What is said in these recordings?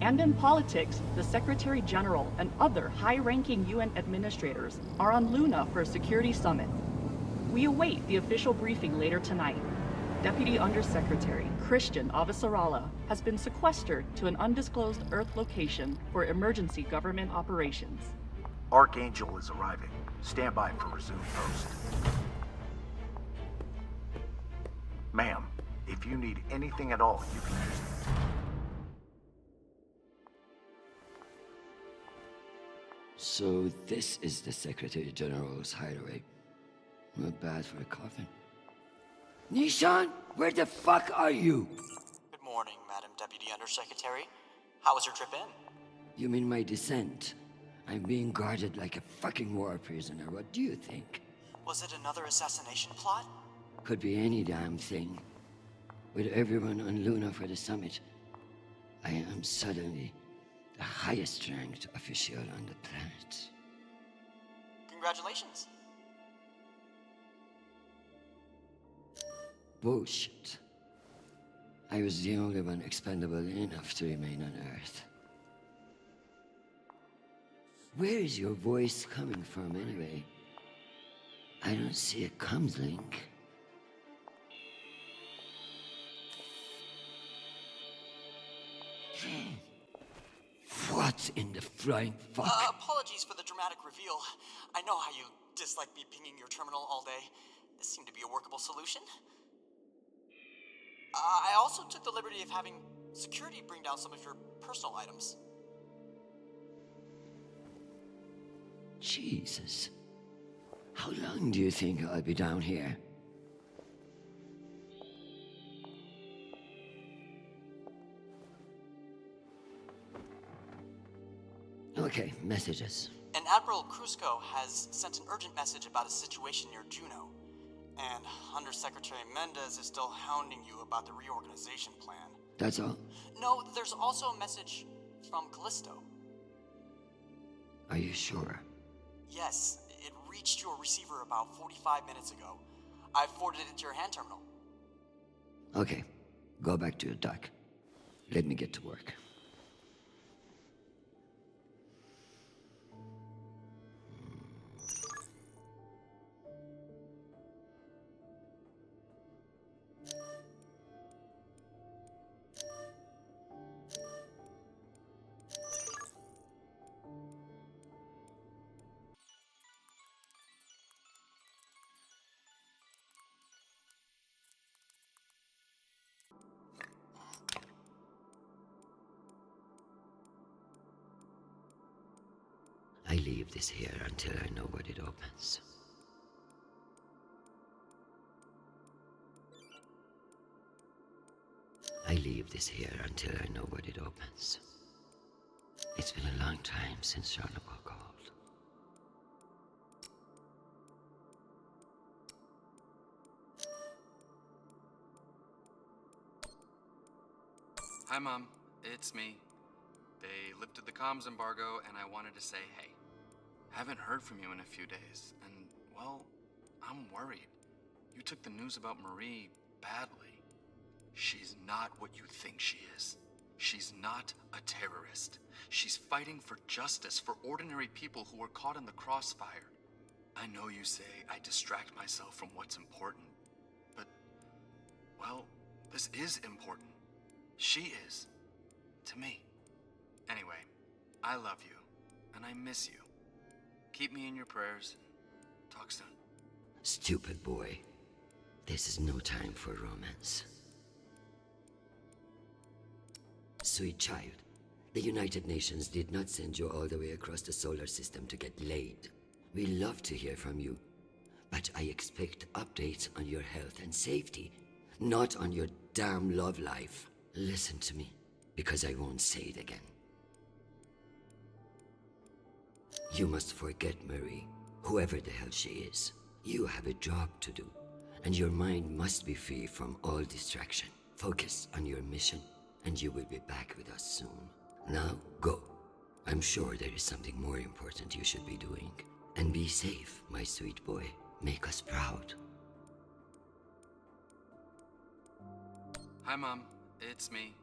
And in politics, the Secretary General and other high-ranking UN administrators are on Luna for a security summit. We await the official briefing later tonight. Deputy Undersecretary Christian Avasarala has been sequestered to an undisclosed Earth location for emergency government operations. Archangel is arriving. Stand by for resume post. Ma'am, if you need anything at all, you can use it. So this is the Secretary General's hideaway. Not bad for a coffin. Nishan, where the fuck are you? Good morning, Madam Deputy Undersecretary. How was your trip in? You mean my descent? I'm being guarded like a fucking war prisoner. What do you think? Was it another assassination plot? Could be any damn thing. With everyone on Luna for the summit, I am suddenly the highest ranked official on the planet. Congratulations. Bullshit. I was the only one expendable enough to remain on Earth. Where is your voice coming from, anyway? I don't see a comms link. What in the flying fuck? Apologies for the dramatic reveal. I know how you dislike me pinging your terminal all day. This seemed to be a workable solution. I also took the liberty of having security bring down some of your personal items. Jesus. How long do you think I'll be down here? Okay, messages. And Admiral Krusco has sent an urgent message about a situation near Juno. And Undersecretary Mendez is still hounding you about the reorganization plan. That's all? No, there's also a message from Callisto. Are you sure? Yes, it reached your receiver about 45 minutes ago. I forwarded it to your hand terminal. Okay, go back to your dock. Let me get to work. I leave this here until I know what it opens. I leave this here until I know what it opens. It's been a long time since Jean-Paul called. Hi, Mom. It's me. They lifted the comms embargo, and I wanted to say hey. Haven't heard from you in a few days, and, well, I'm worried. You took the news about Marie badly. She's not what you think she is. She's not a terrorist. She's fighting for justice for ordinary people who are caught in the crossfire. I know you say I distract myself from what's important, but, well, this is important. She is. To me. Anyway, I love you, and I miss you. Keep me in your prayers. Talk soon. Stupid boy. This is no time for romance. Sweet child, the United Nations did not send you all the way across the solar system to get laid. We love to hear from you, but I expect updates on your health and safety, not on your damn love life. Listen to me, because I won't say it again. You must forget Marie, whoever the hell she is. You have a job to do, and your mind must be free from all distraction. Focus on your mission, and you will be back with us soon. Now, go. I'm sure there is something more important you should be doing. And be safe, my sweet boy. Make us proud. Hi, Mom. It's me.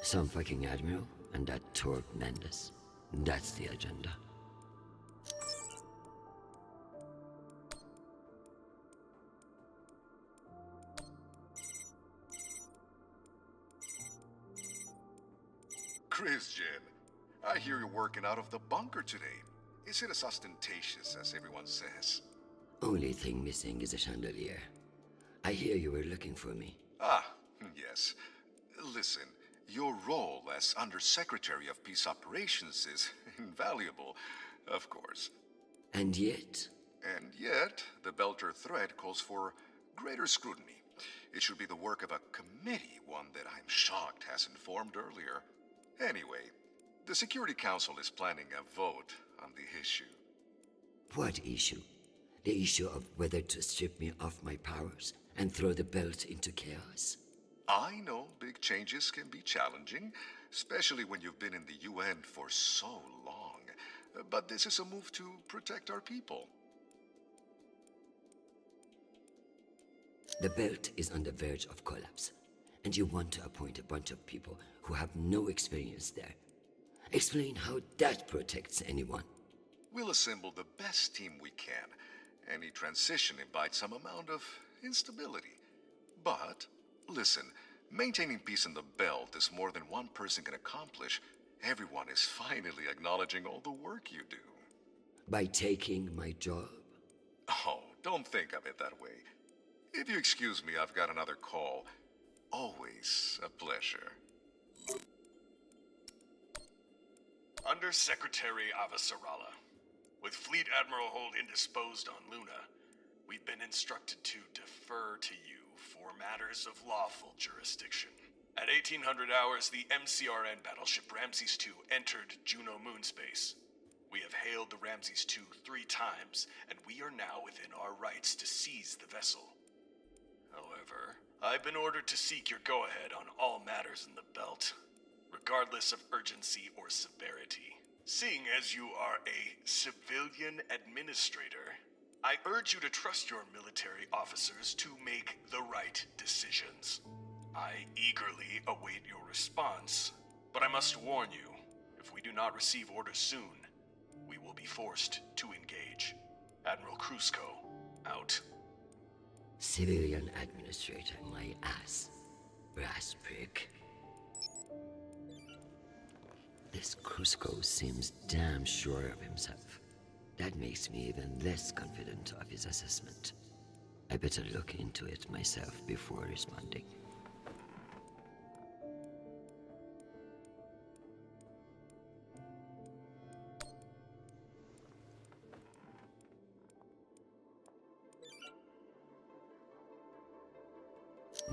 Some fucking admiral and that Torque Mendes. That's the agenda. Christian, I hear you're working out of the bunker today. Is it as ostentatious as everyone says? Only thing missing is a chandelier. I hear you were looking for me. Ah, yes. Listen, your role as Undersecretary of Peace Operations is invaluable, of course. And yet? And yet, the Belter threat calls for greater scrutiny. It should be the work of a committee, one that I'm shocked hasn't formed earlier. Anyway, the Security Council is planning a vote on the issue. What issue? The issue of whether to strip me of my powers and throw the belt into chaos? I know big changes can be challenging, especially when you've been in the UN for so long. But this is a move to protect our people. The belt is on the verge of collapse, and you want to appoint a bunch of people who have no experience there. Explain how that protects anyone. We'll assemble the best team we can. Any transition invites some amount of instability. But, listen, maintaining peace in the belt is more than one person can accomplish. Everyone is finally acknowledging all the work you do. By taking my job? Oh, don't think of it that way. If you excuse me, I've got another call. Always a pleasure. Undersecretary Avasarala. With Fleet Admiral Holt indisposed on Luna, we've been instructed to defer to you for matters of lawful jurisdiction. At 1800 hours, the MCRN battleship Ramses II entered Juno moonspace. We have hailed the Ramses II 3 times, and we are now within our rights to seize the vessel. However, I've been ordered to seek your go-ahead on all matters in the belt, regardless of urgency or severity. Seeing as you are a civilian administrator, I urge you to trust your military officers to make the right decisions. I eagerly await your response, but I must warn you, if we do not receive orders soon, we will be forced to engage. Admiral Krusko, out. Civilian administrator, my ass. Brass prick. This Krusko seems damn sure of himself. That makes me even less confident of his assessment. I better look into it myself before responding.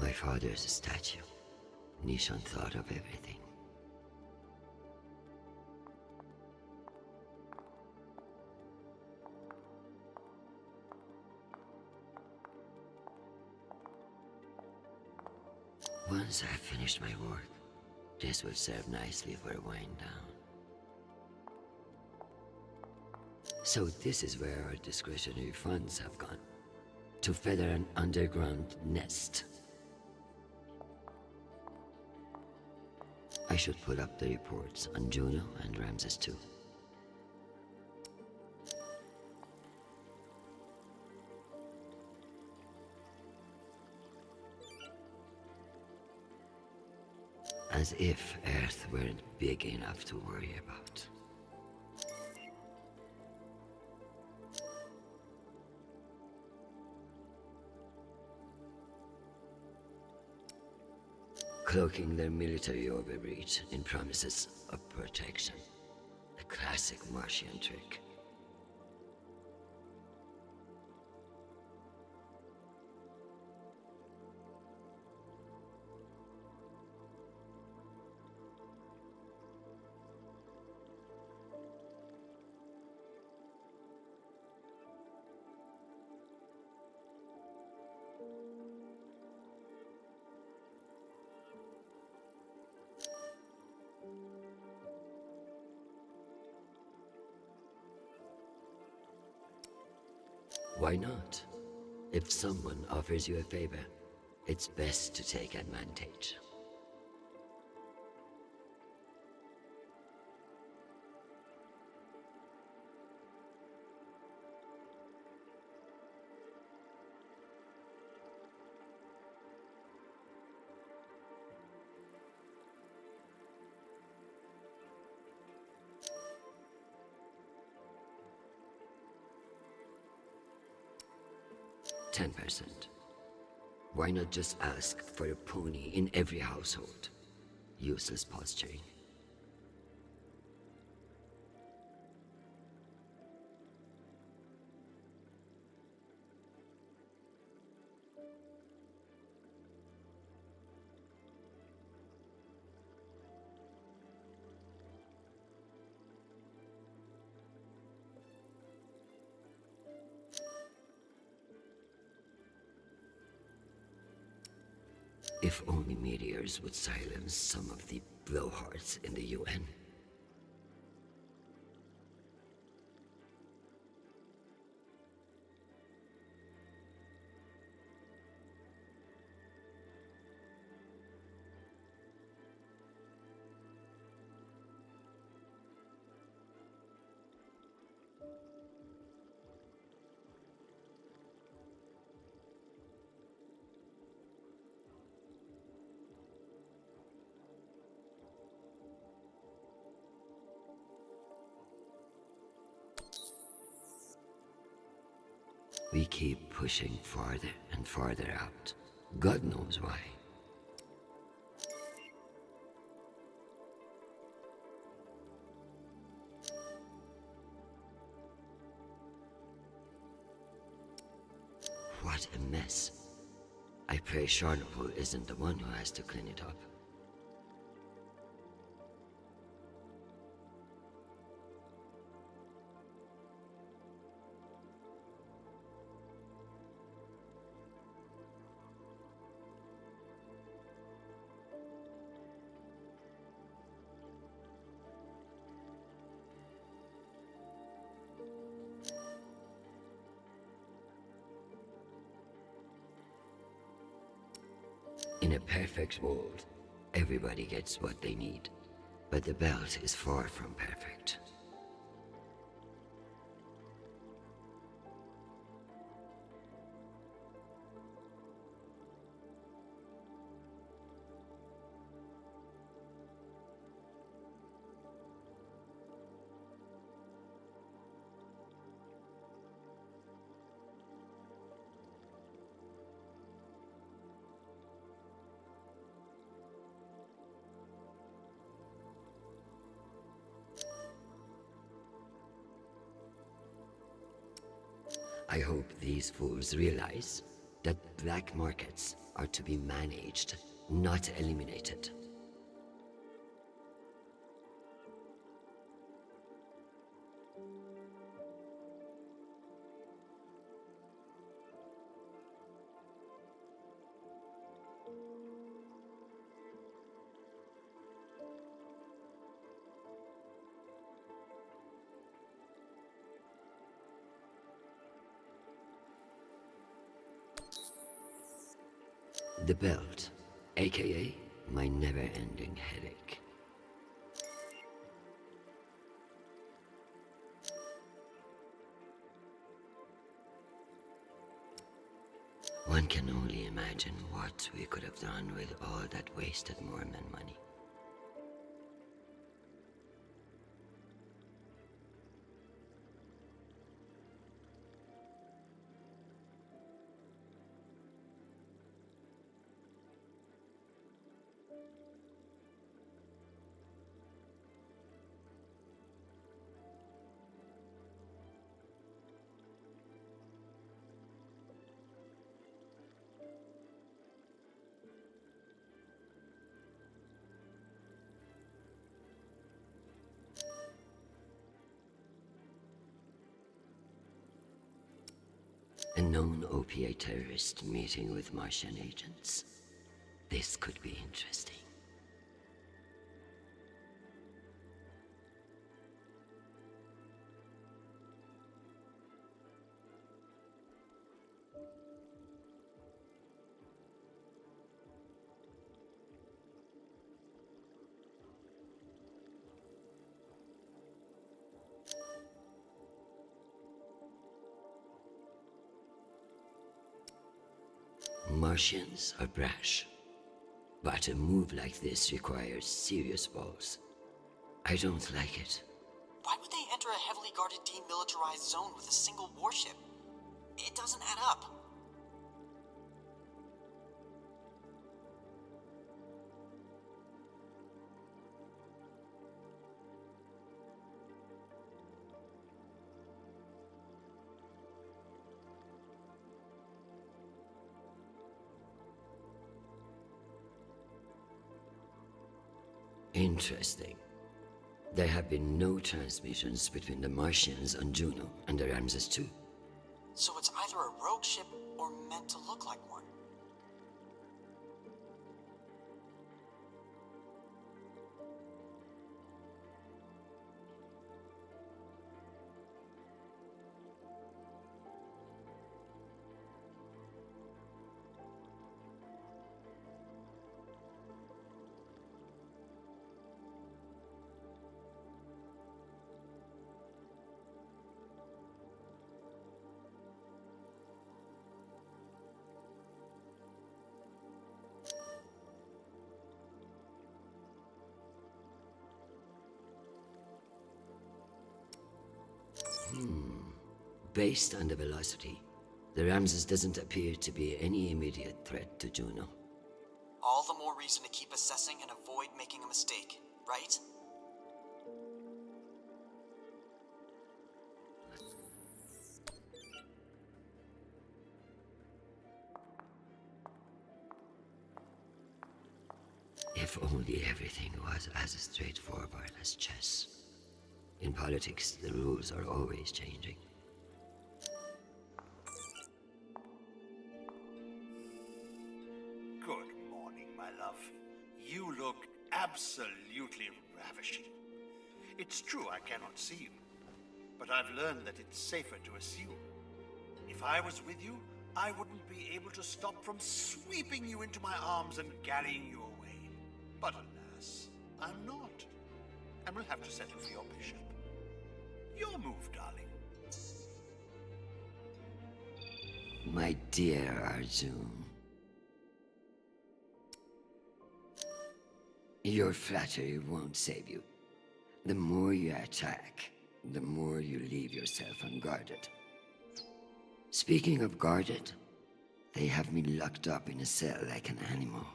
My father's statue. Nishan thought of everything. Once I've finished my work, this will serve nicely for a wind down. So this is where our discretionary funds have gone. To feather an underground nest. I should pull up the reports on Juno and Ramses too. As if Earth weren't big enough to worry about. Cloaking their military overreach in promises of protection. A classic Martian trick. Why not? If someone offers you a favor, it's best to take advantage. 10%. Why not just ask for a pony in every household? Useless posturing. If only meteors would silence some of the blowhards in the UN. We keep pushing farther and farther out. God knows why. What a mess. I pray Chernobyl isn't the one who has to clean it up. In a perfect world, everybody gets what they need. But the belt is far from perfect. I hope these fools realize that black markets are to be managed, not eliminated. The belt, aka my never-ending headache. One can only imagine what we could have done with all that wasted Mormon money. A known opiate terrorist meeting with Martian agents. This could be interesting. Martians are brash, but a move like this requires serious balls. I don't like it. Why would they enter a heavily guarded demilitarized zone with a single warship? It doesn't add up. Interesting. There have been no transmissions between the Martians on Juno and the Ramses II. So it's either a rogue ship or meant to look like one. Based on the velocity, the Ramses doesn't appear to be any immediate threat to Juno. All the more reason to keep assessing and avoid making a mistake, right? If only everything was as straightforward as chess. In politics, the rules are always changing. Good morning, my love. You look absolutely ravishing. It's true I cannot see you, but I've learned that it's safer to assume. If I was with you, I wouldn't be able to stop from sweeping you into my arms and carrying you away. But alas, I'm not, and will have to settle for your bishop. Your move, darling. My dear Arjun. Your flattery won't save you. The more you attack, the more you leave yourself unguarded. Speaking of guarded, they have me locked up in a cell like an animal.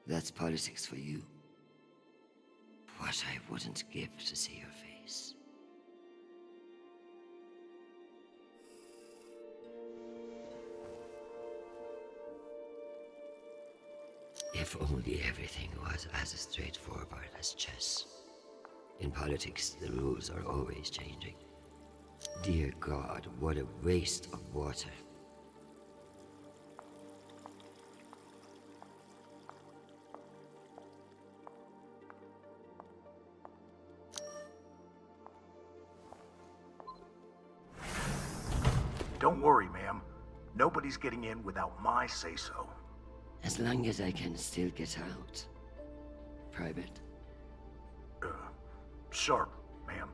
That's politics for you. What I wouldn't give to see your face. If only everything was as straightforward as chess. In politics, the rules are always changing. Dear God, what a waste of water. Don't worry, ma'am. Nobody's getting in without my say-so. As long as I can still get out. Private. Sharp, ma'am.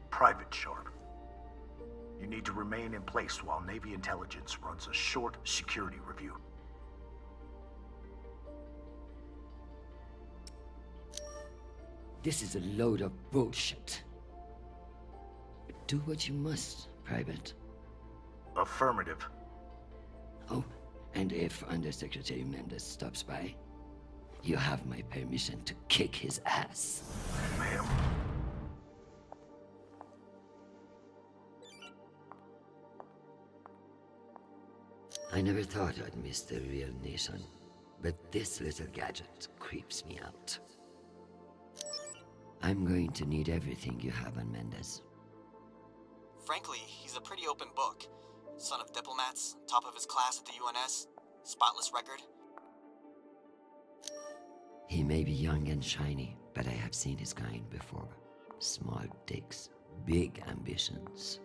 Private Sharp. You need to remain in place while Navy Intelligence runs a short security review. This is a load of bullshit. Do what you must, Private. Affirmative. Oh, and if Undersecretary Mendes stops by, you have my permission to kick his ass. Ma'am. I never thought I'd miss the real nation, but this little gadget creeps me out. I'm going to need everything you have on Mendes. Frankly, he's a pretty open book. Son of diplomats, top of his class at the UNS, spotless record. He may be young and shiny, but I have seen his kind before. Small dicks, big ambitions.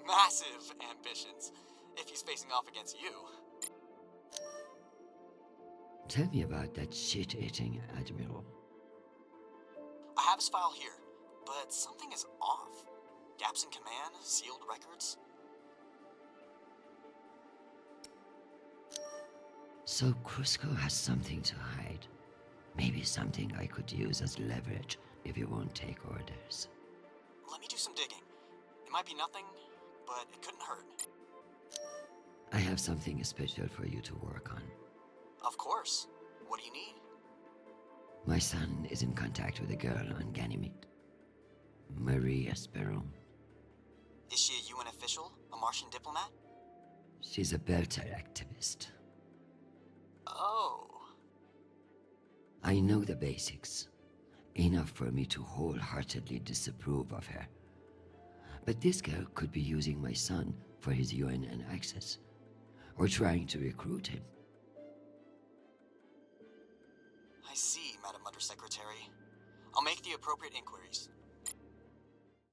Massive ambitions, if he's facing off against you. Tell me about that shit-eating admiral. I have his file here, but something is off. Gaps in command, sealed records. So Cusco has something to hide. Maybe something I could use as leverage if you won't take orders. Let me do some digging. It might be nothing, but it couldn't hurt. I have something special for you to work on. Of course. What do you need? My son is in contact with a girl on Ganymede. Marie Esperon. Is she a UN official? A Martian diplomat? She's a Belter activist. Oh. I know the basics. Enough for me to wholeheartedly disapprove of her. But this girl could be using my son for his UNN access, or trying to recruit him. I see, Madam Undersecretary. I'll make the appropriate inquiries.